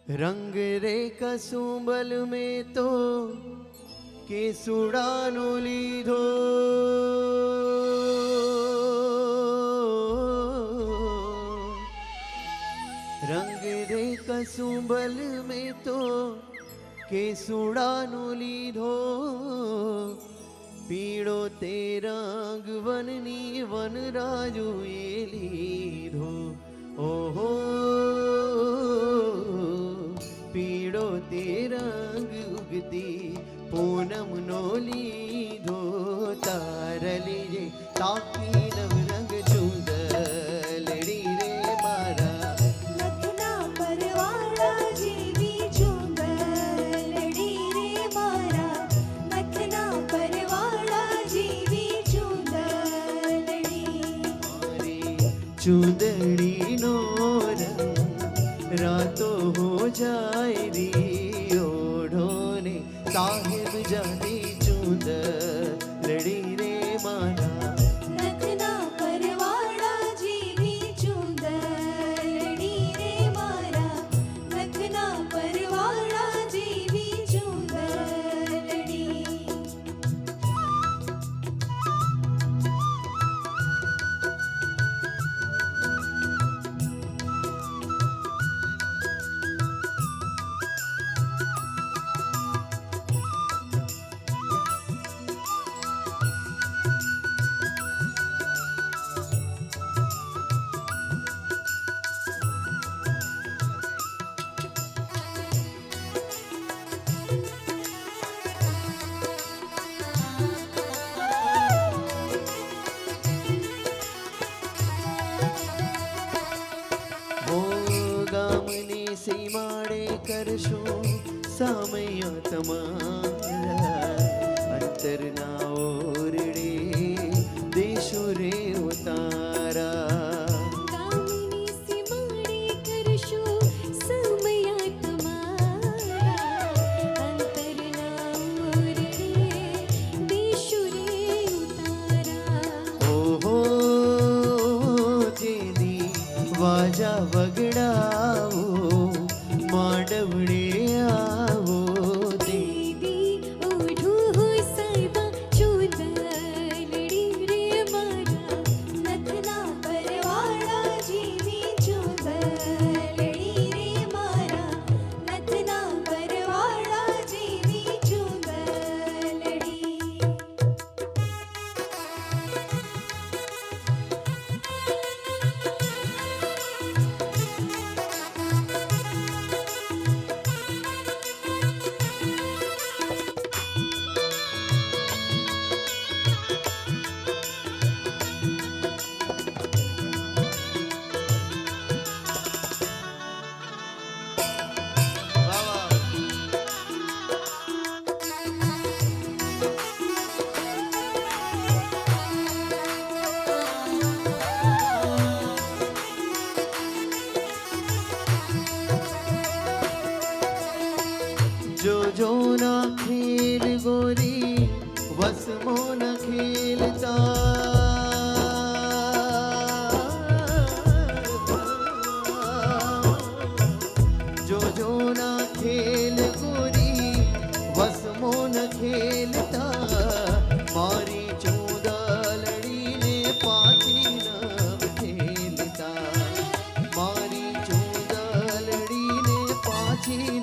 रंग रे कसुंबल में तो केसुडानो लीधो रंग रे कसुंबल में तो केसुडानो लीधो पीड़ो ते रंग वननी वनराजुए लीधो ओहो पीड़ो ते रंग उगती पूनम नो लीधो तारली जे ताकी नव रंग चूंदलड़ी रे मारा नथना परवाड़ा जेवी चूंदलड़ी रे मारा नथना परवाड़ा जेवी चूंदलड़ी मारी चूंदड़ी नो रंग रातो हो जाए री ओढ़ोने साहिब जानी चूंदलड़ी रे मारा नथना परवाड़ा जेवी चूंदलड़ी रे मारा नथना परवाड़ा जेवी चूंदलड़ी वो गामनी सीमाड़े करशो सामया तमारा अंतर ना ओरड़े देशो रे उतारा कामिनी सिमाड़े करशो समया तुम्हारा अंतर ना ओरड़े देशु रे उतारा ओहो तेरी वाजा वगड़ावो माडवड़े आवो दे दीदी ओढ़ू हो साहिबा चूंदलड़ी रे मारा नथना परवाड़ा जेवी चूंदलड़ी रे मारा नथना परवाड़ा जेवी चूंदलड़ी जो ना खेल गोरी वसमो न खेलता जो ना खेल गोरी वसमो न खेलता मारी चूंदलड़ी ने पाथी नव खेलता मारी चूंदलड़ी ने पाथी